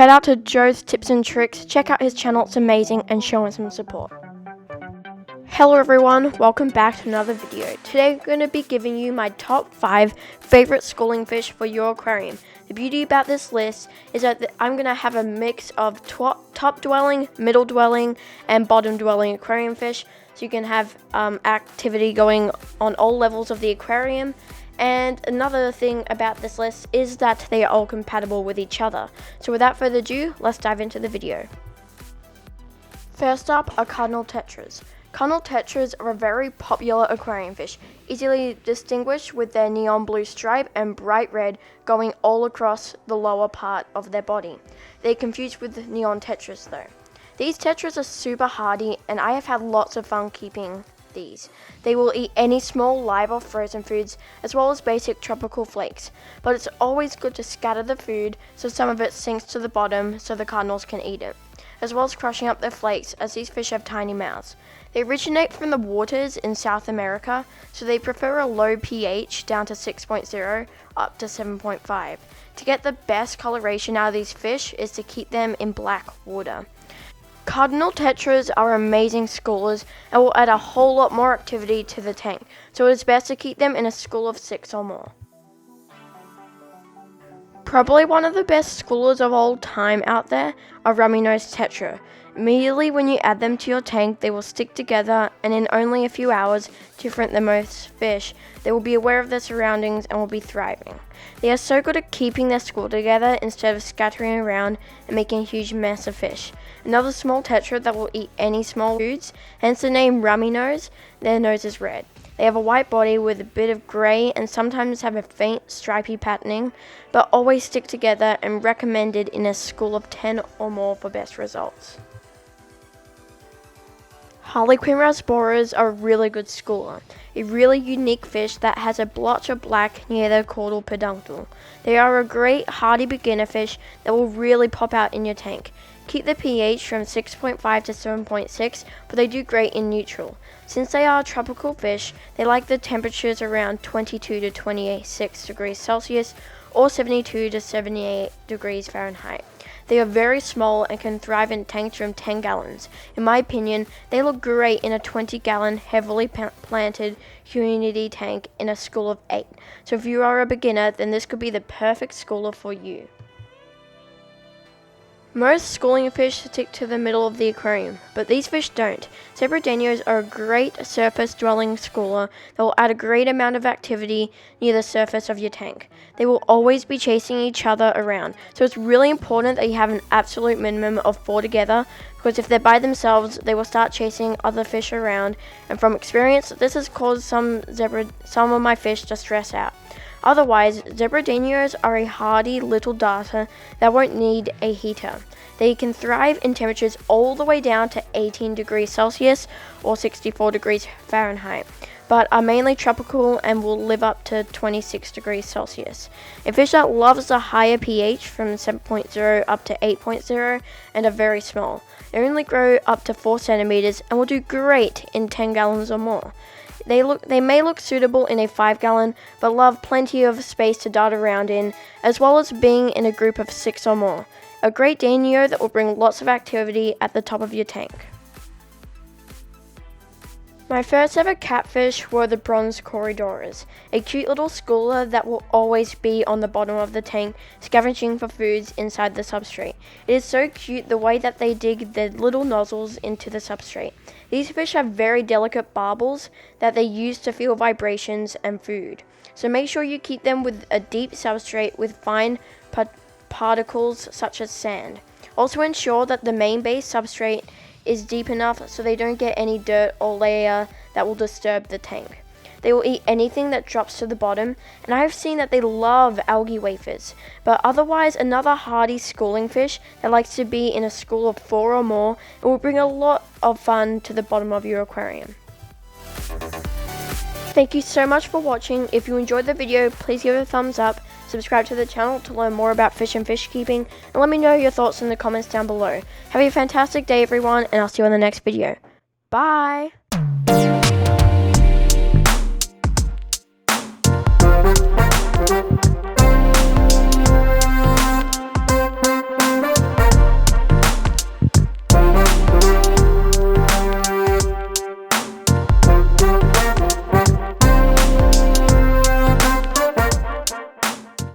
Shout out to Joe's Tips and Tricks. Check out his channel, it's amazing, and show him some support. Hello everyone, welcome back to another video. Today I'm going to be giving you my top 5 favorite schooling fish for your aquarium. The beauty about this list is that I'm going to have a mix of top dwelling, middle dwelling, and bottom dwelling aquarium fish. So you can have activity going on all levels of the aquarium. And another thing about this list is that they are all compatible with each other. So without further ado, let's dive into the video. First up are Cardinal Tetras. Cardinal Tetras are a very popular aquarium fish, easily distinguished with their neon blue stripe and bright red going all across the lower part of their body. They're confused with neon tetras though. These tetras are super hardy and I have had lots of fun keeping these. They will eat any small live or frozen foods as well as basic tropical flakes, but it's always good to scatter the food so some of it sinks to the bottom so the cardinals can eat it, as well as crushing up their flakes as these fish have tiny mouths. They originate from the waters in South America, so they prefer a low pH down to 6.0 up to 7.5. To get the best coloration out of these fish is to keep them in black water. Cardinal Tetras are amazing schoolers and will add a whole lot more activity to the tank, so it is best to keep them in a school of 6 or more. Probably one of the best schoolers of all time out there are Rummynose Tetra. Immediately when you add them to your tank, they will stick together, and in only a few hours, different than most fish, they will be aware of their surroundings and will be thriving. They are so good at keeping their school together instead of scattering around and making a huge mess of fish. Another small tetra that will eat any small foods, hence the name Rummynose. Their nose is red. They have a white body with a bit of grey and sometimes have a faint stripy patterning, but always stick together and recommended in a school of 10 or more for best results. Harley boras are a really good schooler, a really unique fish that has a blotch of black near their caudal peduncle. They are a great hardy beginner fish that will really pop out in your tank. Keep the pH from 6.5 to 7.6, but they do great in neutral. Since they are a tropical fish, they like the temperatures around 22 to 26 degrees Celsius or 72 to 78 degrees Fahrenheit. They are very small and can thrive in tanks from 10 gallons. In my opinion, they look great in a 20-gallon heavily planted humidity tank in a school of 8. So if you are a beginner, then this could be the perfect schooler for you. Most schooling fish stick to the middle of the aquarium, but these fish don't. Zebra Denios are a great surface dwelling schooler that will add a great amount of activity near the surface of your tank. They will always be chasing each other around, so it's really important that you have an absolute minimum of 4 together, because if they're by themselves, they will start chasing other fish around, and from experience, this has caused some of my fish to stress out. Otherwise, Zebra Denios are a hardy little darter that won't need a heater. They can thrive in temperatures all the way down to 18 degrees Celsius or 64 degrees Fahrenheit, but are mainly tropical and will live up to 26 degrees Celsius. A fish that loves the higher pH from 7.0 up to 8.0 and are very small. They only grow up to 4 centimeters and will do great in 10 gallons or more. They may look suitable in a 5-gallon, but love plenty of space to dart around in, as well as being in a group of 6 or more. A great Denio that will bring lots of activity at the top of your tank. My first ever catfish were the bronze corridoras, a cute little schooler that will always be on the bottom of the tank scavenging for foods inside the substrate. It is so cute the way that they dig their little nozzles into the substrate. These fish have very delicate barbels that they use to feel vibrations and food. So make sure you keep them with a deep substrate with fine particles such as sand. Also ensure that the main base substrate is deep enough so they don't get any dirt or layer that will disturb the tank. They will eat anything that drops to the bottom, and I have seen that they love algae wafers, but otherwise another hardy schooling fish that likes to be in a school of 4 or more and will bring a lot of fun to the bottom of your aquarium. Thank you so much for watching. If you enjoyed the video, please give it a thumbs up, subscribe to the channel to learn more about fish and fish keeping, and let me know your thoughts in the comments down below. Have a fantastic day everyone, and I'll see you in the next video. Bye!